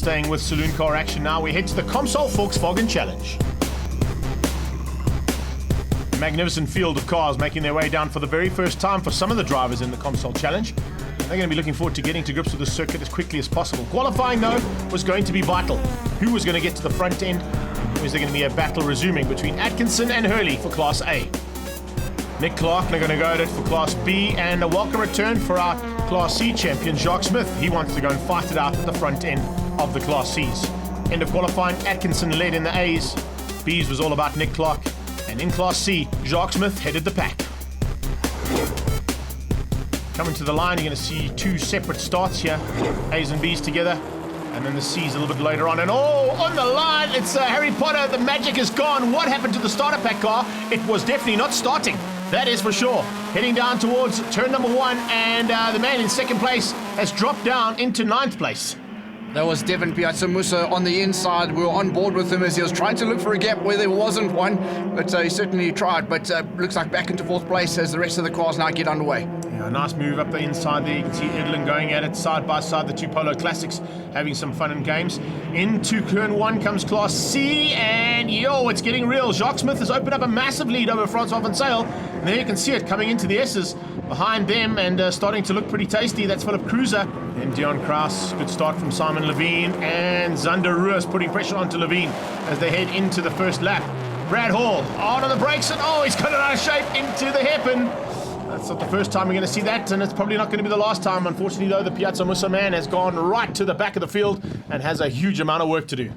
Staying with saloon car action now, we head to the Comsol Volkswagen Challenge. A magnificent field of cars making their way down for the very first time for some of the drivers in the Comsol Challenge. They're going to be looking forward to getting to grips with the circuit as quickly as possible. Qualifying, though, was going to be vital. Who was going to get to the front end? Was there going to be a battle resuming between Atkinson and Hurley for Class A? Nick Clark are going to go at it for Class B, and a welcome return for our Class C champion, Jacques Smith. He wants to go and fight it out at the front end of the Class Cs. End of qualifying, Atkinson led in the A's. B's was all about Nick Clark, and in Class C, Jacques Smith headed the pack. Coming to the line, you're going to see two separate starts here, A's and B's together, and then the C's a little bit later on. And on the line, it's Harry Potter. The magic is gone. What happened to the starter pack car? It was definitely not starting. That is for sure. Heading down towards turn number 1, and the man in second place has dropped down into 9th place. That was Devin Piazzamusso on the inside. We were on board with him as he was trying to look for a gap where there wasn't one, but he certainly tried. But looks like back into 4th place as the rest of the cars now get underway. Yeah, a nice move up the inside there. You can see Edlin going at it side by side, the two Polo Classics having some fun and games. Into turn 1 comes Class C, and it's getting real. Jacques Smith has opened up a massive lead over Francois Van Zyl. And there you can see it coming into the S's behind them, and starting to look pretty tasty. That's Philip Cruiser and Dion Kraus. Good start from Simon Levine, and Zander Ruas putting pressure onto Levine as they head into the first lap. Brad Hall out on the brakes, and he's got it out of shape into the hairpin. That's not the first time we're going to see that, and it's probably not going to be the last time. Unfortunately, though, the Piazzamusso man has gone right to the back of the field and has a huge amount of work to do.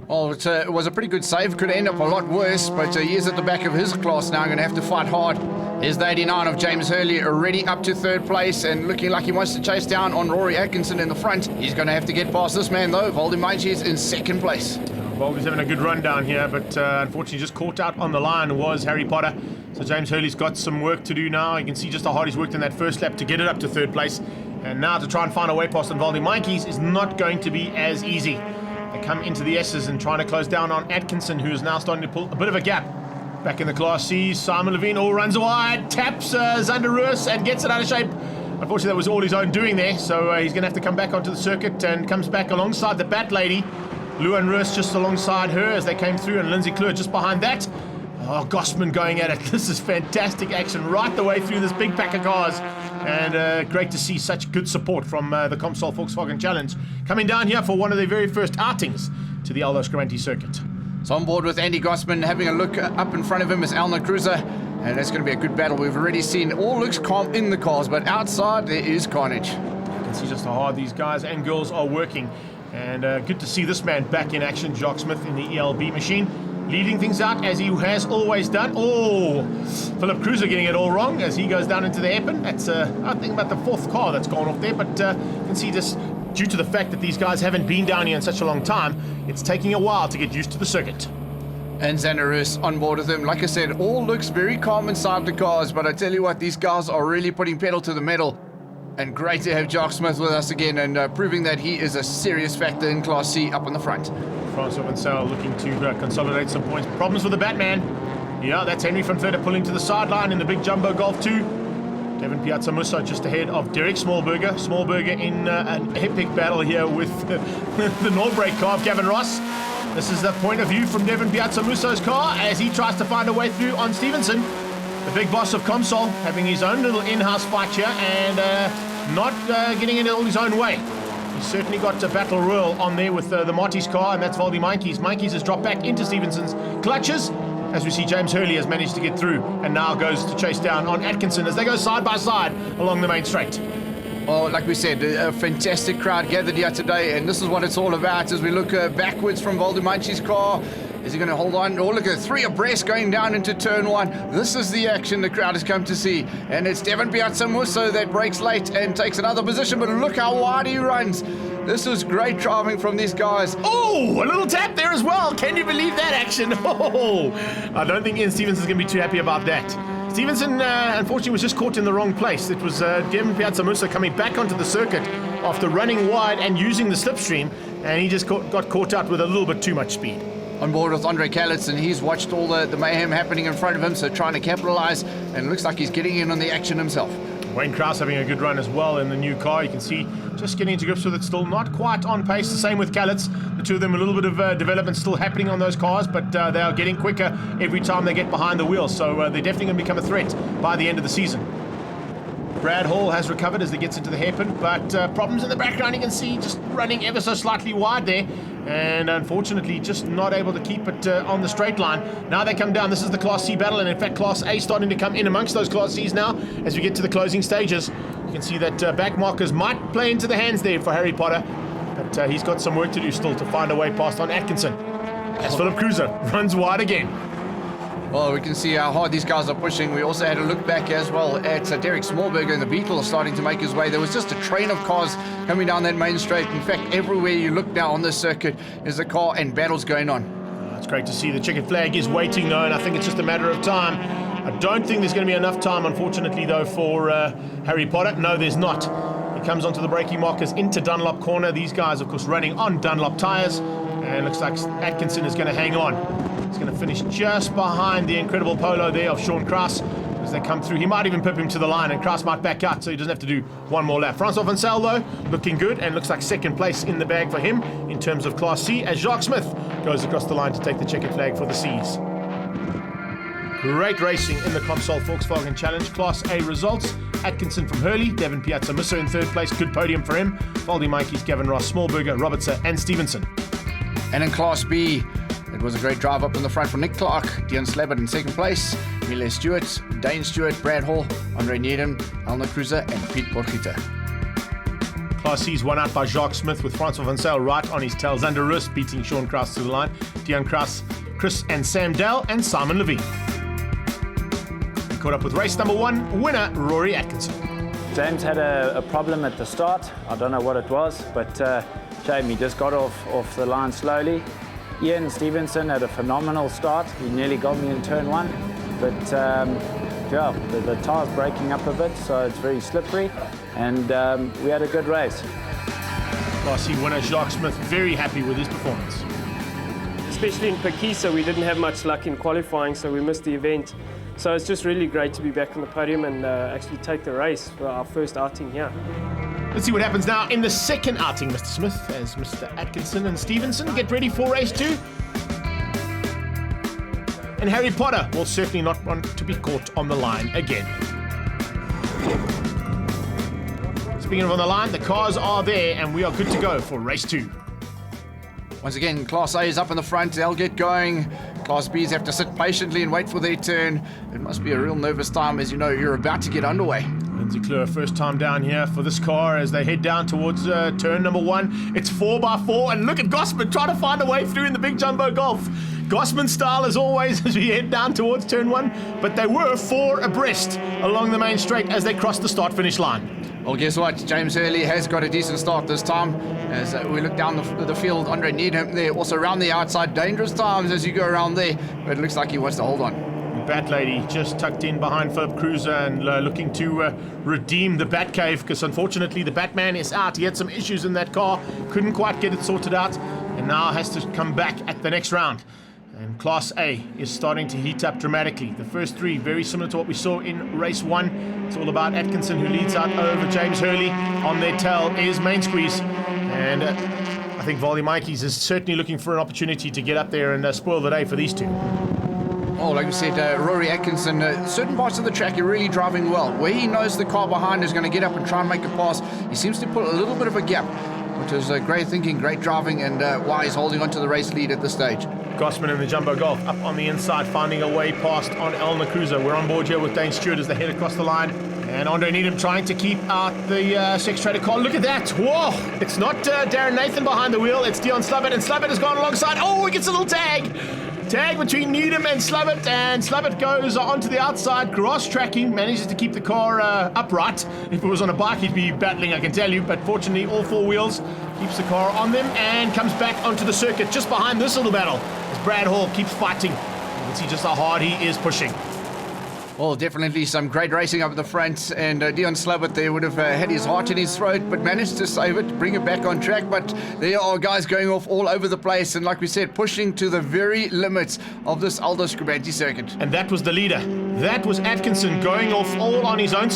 Well, it was a pretty good save. Could end up a lot worse, but he is at the back of his class now, going to have to fight hard. Here's the 89 of James Hurley, already up to 3rd place and looking like he wants to chase down on Rory Atkinson in the front. He's going to have to get past this man, though. Volkswagen is in 2nd place. Volkswagen's having a good run down here, but unfortunately just caught out on the line was Harry Potter. So James Hurley's got some work to do now. You can see just how hard he's worked in that first lap to get it up to 3rd place. And now to try and find a way past Volkswagen is not going to be as easy. They come into the S's and trying to close down on Atkinson, who is now starting to pull a bit of a gap. Back in the Class C's, Simon Levine runs wide, taps Zander Ruas and gets it out of shape. Unfortunately, that was all his own doing there, so he's going to have to come back onto the circuit and comes back alongside the Bat Lady. Luan Ruas just alongside her as they came through, and Lindsay Kleur just behind that. Gossman going at it. This is fantastic action right the way through this big pack of cars. And great to see such good support from the Comsol Volkswagen Challenge coming down here for one of their very first outings to the Aldo Scribante circuit. So on board with Andy Gossman, having a look up in front of him is Alna Cruiser, and that's going to be a good battle. We've already seen all looks calm in the cars, but outside there is carnage. You can see just how hard these guys and girls are working, and good to see this man back in action, Jacques Smith in the ELB machine, leading things out as he has always done. Philip Cruiser getting it all wrong as he goes down into the hairpin. That's I think about the 4th car that's gone off there, but you can see just due to the fact that these guys haven't been down here in such a long time, it's taking a while to get used to the circuit. And Xanderus on board with him. Like I said, all looks very calm inside the cars, but I tell you what, these guys are really putting pedal to the metal. And great to have Jacques Smith with us again, and proving that he is a serious factor in Class C up on the front. Francois Van Zyl looking to consolidate some points. Problems with the Batman. Yeah, that's Henry van Vleuten pulling to the sideline in the big jumbo Golf 2. Devin Piazzamusso just ahead of Derek Smallberger. Smallberger in an epic battle here with the Norbrake car of Gavin Ross. This is the point of view from Devin Piazzamusso's car as he tries to find a way through on Stevenson. The big boss of Comsol having his own little in-house fight here and not getting it all his own way. He's certainly got a battle royal on there with the Marty's car, and that's Voldy Meinkies. Meinkies has dropped back into Stevenson's clutches as we see James Hurley has managed to get through and now goes to chase down on Atkinson as they go side by side along the main straight. Well, like we said, a fantastic crowd gathered here today, and this is what it's all about as we look backwards from Voldy Meinkies' car. Is he going to hold on? Oh, look at 3 abreast going down into turn 1. This is the action the crowd has come to see. And it's Devin Piazzamusso that breaks late and takes another position, but look how wide he runs. This is great driving from these guys. Oh, a little tap there as well. Can you believe that action? Oh, I don't think Ian Stevenson's going to be too happy about that. Stevenson, unfortunately, was just caught in the wrong place. It was Devin Piazzamusso coming back onto the circuit after running wide and using the slipstream, and he just got caught out with a little bit too much speed. On board with Andre Kalitz, and he's watched all the mayhem happening in front of him, so trying to capitalize, and it looks like he's getting in on the action himself. Wayne Krause having a good run as well in the new car. You can see just getting into grips with it still. Not quite on pace. The same with Callets. The two of them, a little bit of development still happening on those cars, but they are getting quicker every time they get behind the wheel. So they're definitely going to become a threat by the end of the season. Brad Hall has recovered as he gets into the hairpin, but problems in the background. You can see just running ever so slightly wide there, and unfortunately just not able to keep it on the straight line. Now they come down. This is the Class C battle, and in fact Class A starting to come in amongst those Class Cs now as we get to the closing stages. You can see that back markers might play into the hands there for Harry Potter, but he's got some work to do still to find a way past on Atkinson, as Philip Cruiser runs wide again. Well, we can see how hard these guys are pushing. We also had a look back as well at Derek Smallberger and the Beetle starting to make his way. There was just a train of cars coming down that main straight. In fact, everywhere you look now on this circuit is a car and battles going on. It's great to see. The checkered flag is waiting though, and I think it's just a matter of time. I don't think there's going to be enough time, unfortunately, though, for Harry Potter. No, there's not. He comes onto the braking markers into Dunlop corner. These guys, of course, running on Dunlop tyres, and looks like Atkinson is going to hang on. He's going to finish just behind the incredible polo there of Sean Kraus as they come through. He might even pip him to the line, and Kraus might back out, so he doesn't have to do one more lap. Francois Van Zyl, though, looking good, and looks like second place in the bag for him in terms of Class C, as Jacques Smith goes across the line to take the checkered flag for the Cs. Great racing in the Comsol Volkswagen Challenge. Class A results: Atkinson from Hurley, Devin Piazza-Musso in third place, good podium for him. Voldy Mikey's Gavin Ross, Smallberger, Robertson and Stevenson. And in Class B, it was a great drive up in the front for Nick Clark, Dion Slabbert in second place, Mile Stewart, Dane Stewart, Brad Hall, Andre Needham, Alna Cruiser and Pete Borgita. Class C's won out by Jacques Smith with Francois Van Zyl right on his tail. Xander Rus beating Sean Kraus to the line. Dion Kraus, Chris and Sam Dell and Simon Levine. We caught up with race number 1, winner Rory Atkinson. James had a problem at the start. I don't know what it was, but Jamie just got off the line slowly. Ian Stevenson had a phenomenal start. He nearly got me in turn 1, but yeah, the tire's breaking up a bit, so it's very slippery, and we had a good race. Class C winner Jacques Smith very happy with his performance. Especially in Pakisa, we didn't have much luck in qualifying, so we missed the event. So it's just really great to be back on the podium and actually take the race for our first outing here. Let's see what happens now in the second outing, Mr. Smith, as Mr. Atkinson and Stevenson get ready for race 2. And Harry Potter will certainly not want to be caught on the line again. Speaking of on the line, the cars are there and we are good to go for race 2. Once again, Class A is up in the front. They'll get going. Class B's have to sit patiently and wait for their turn. It must be a real nervous time, as you know you're about to get underway. Lindsay Kleur, first time down here for this car as they head down towards turn number 1. It's 4x4, and look at Gossman trying to find a way through in the big jumbo Golf. Gossman style as always as we head down towards turn 1, but they were 4 abreast along the main straight as they crossed the start-finish line. Well, guess what? James Hurley has got a decent start this time. As we look down the field, Andre Needham there, also around the outside. Dangerous times as you go around there, but it looks like he wants to hold on. Bat Lady just tucked in behind Philip Cruiser and looking to redeem the Bat Cave, because unfortunately the Batman is out. He had some issues in that car, couldn't quite get it sorted out, and now has to come back at the next round. And Class A is starting to heat up dramatically. The first 3 very similar to what we saw in race 1. It's all about Atkinson, who leads out over James Hurley. On their tail is Main Squeeze, and I think Voldy Mikey's is certainly looking for an opportunity to get up there and spoil the day for these 2. Oh, like we said, Rory Atkinson, certain parts of the track are really driving well. Where he knows the car behind is going to get up and try and make a pass, he seems to put a little bit of a gap, which is great thinking, great driving, and why he's holding on to the race lead at this stage. Gossman in the Jumbo Golf up on the inside, finding a way past on Elna Cruiser. We're on board here with Dane Stewart as they head across the line. And Andre Needham trying to keep out the Sex Trader car. Look at that. Whoa! It's not Darren Nathan behind the wheel. It's Dion Slabbert, and Slabbert has gone alongside. Oh, he gets a little tag. Tag between Needham and Slabbert goes onto the outside, cross-tracking, manages to keep the car upright. If it was on a bike, he'd be battling, I can tell you, but fortunately, all 4 wheels keeps the car on them and comes back onto the circuit just behind this little battle as Brad Hall keeps fighting. You can see just how hard he is pushing. Well, definitely some great racing up at the front, and Dion Slabbert there would have had his heart in his throat, but managed to save it, bring it back on track. But there are guys going off all over the place, and like we said, pushing to the very limits of this Aldo Scribante circuit. And that was the leader. That was Atkinson going off all on his own.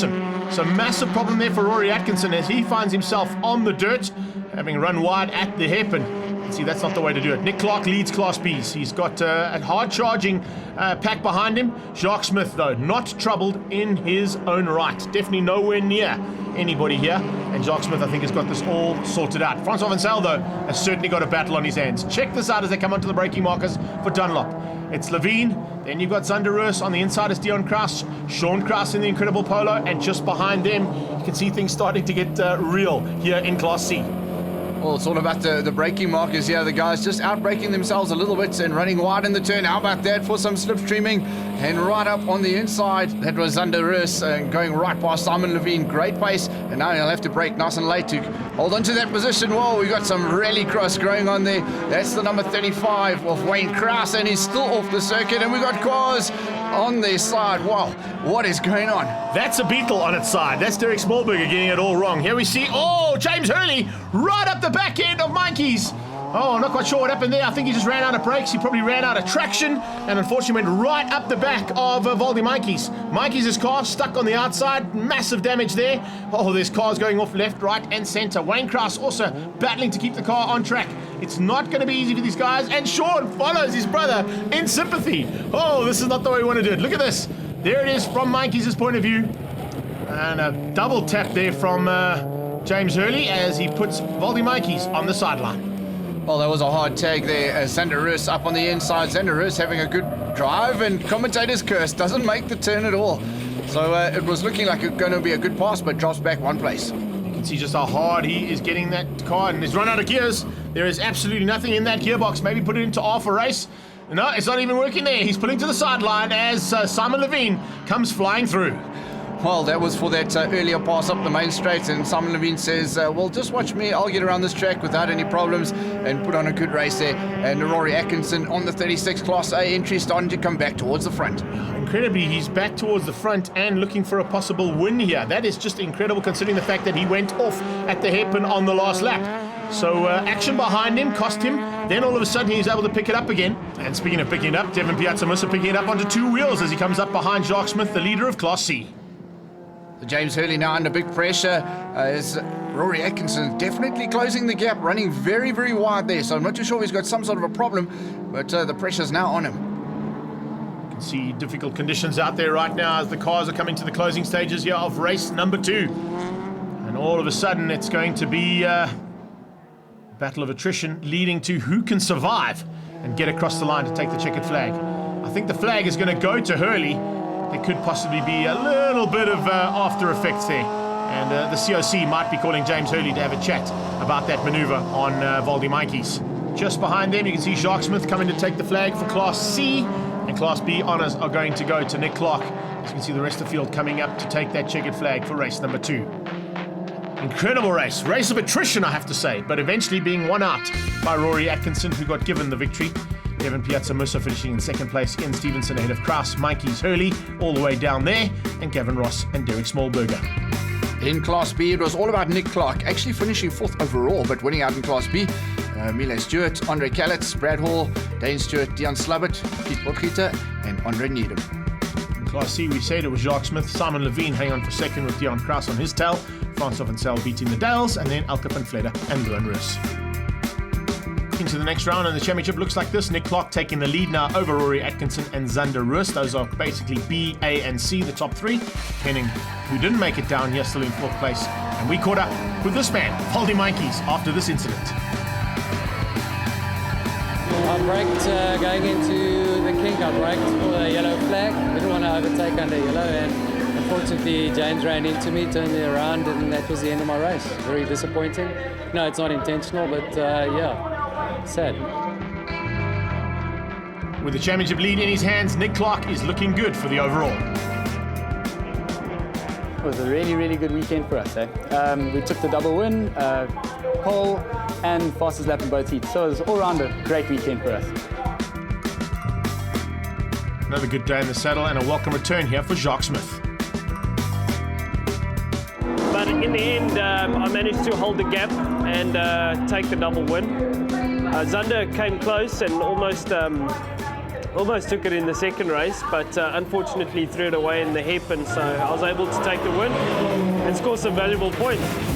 So massive problem there for Rory Atkinson as he finds himself on the dirt, having run wide at the hairpin. See, that's not the way to do it. Nick Clark leads Class B's. He's got a hard-charging pack behind him. Jacques Smith, though, not troubled in his own right. Definitely nowhere near anybody here. And Jacques Smith, I think, has got this all sorted out. Francois Van Zyl, though, has certainly got a battle on his hands. Check this out as they come onto the braking markers for Dunlop. It's Levine, then you've got Zander Roos on the inside is Dion Kraus, Sean Kraus in the Incredible Polo, and just behind them, you can see things starting to get real here in Class C. Well, it's all about the braking markers here. The guys just out-braking themselves a little bit and running wide in the turn. How about that for some slipstreaming? And right up on the inside, that was Zander Roos going right past Simon Levine. Great pace. And now he'll have to brake nice and late to hold on to that position. Whoa, we got some rally cross going on there. That's the number 35 of Wayne Kraus, and he's still off the circuit. And we got cars on their side. Wow, what is going on? That's a Beetle on its side. That's Derek Smallberger getting it all wrong. Here we see, James Hurley right up the back end of Mikey's. I'm not quite sure what happened there. I think he just ran out of brakes. He probably ran out of traction and unfortunately went right up the back of Voldy Mikey's. Mikey's car stuck on the outside. Massive damage there. There's cars going off left, right and centre. Wayne Kraus also battling to keep the car on track. It's not going to be easy for these guys. And Sean follows his brother in sympathy. This is not the way we want to do it. Look at this. There it is from Mikey's point of view. And a double tap there from James Hurley as he puts Voldy Mikey's on the sideline. Well, that was a hard tag there. Zander Roos up on the inside. Zander Roos having a good drive, and commentator's curse doesn't make the turn at all. So it was looking like it's going to be a good pass, but drops back one place. You can see just how hard he is getting that car, and he's run out of gears. There is absolutely nothing in that gearbox. Maybe put it into half a race. No, it's not even working there. He's pulling to the sideline as Simon Levine comes flying through. Well, that was for that earlier pass up the main straight, and Simon Levine says, well, just watch me, I'll get around this track without any problems, and put on a good race there. And Rory Atkinson on the 36 Class A entry starting to come back towards the front. Incredibly, he's back towards the front and looking for a possible win here. That is just incredible considering the fact that he went off at the hairpin on the last lap. So action behind him cost him. Then all of a sudden he's able to pick it up again. And speaking of picking it up, Devin Piazza-Musa picking it up onto two wheels as he comes up behind Jacques Smith, the leader of Class C. James Hurley now under big pressure as Rory Atkinson definitely closing the gap, running very, very wide there. So I'm not too sure if he's got some sort of a problem, but the pressure's now on him. You can see difficult conditions out there right now as the cars are coming to the closing stages here of race number 2. And all of a sudden it's going to be a battle of attrition leading to who can survive and get across the line to take the checkered flag. I think the flag is going to go to Hurley. There could possibly be a little bit of after effects there. And the COC might be calling James Hurley to have a chat about that maneuver on Voldy Mikey's. Just behind them, you can see Jacques Smith coming to take the flag for Class C. And Class B honours are going to go to Nick Clark. As you can see the rest of the field coming up to take that checkered flag for race number 2. Incredible race. Race of attrition, I have to say. But eventually being won out by Rory Atkinson, who got given the victory. Devin Piazza-Musa finishing in second place. Ian Stevenson ahead of Kraus, Mikey's Hurley all the way down there, and Gavin Ross and Derek Smallberger. In Class B, it was all about Nick Clark, actually finishing 4th overall, but winning out in Class B. Milan Stewart, Andre Kallitz, Brad Hall, Dane Stewart, Dion Slubbert, Pete Potgieter, and Andre Needham. In Class C, we said it was Jacques Smith, Simon Levine hanging on for second with Dion Kraus on his tail, Francois Van Zyl beating the Dales, and then Elke van Vletter and Luan Roos. Into the next round, and the championship looks like this. Nick Clark taking the lead now over Rory Atkinson and Zander Roos. Those are basically B, A, and C, the top 3. Henning, who didn't make it down here, still in 4th place. And we caught up with this man, Voldy Mikey's, after this incident. I braked going into the kink. I braked for the yellow flag. Didn't want to overtake under yellow, and unfortunately James ran into me, turned me around, and that was the end of my race. Very disappointing. No, it's not intentional, but yeah. Sad. With the championship lead in his hands, Nick Clark is looking good for the overall. It was a really, really good weekend for us. We took the double win, pole, and fastest lap in both heats. So it was all around a great weekend for us. Another good day in the saddle and a welcome return here for Jacques Smith. But in the end, I managed to hold the gap and take the double win. Zander came close and almost Almost took it in the second race, but unfortunately threw it away in the hairpin, so I was able to take the win and score some valuable points.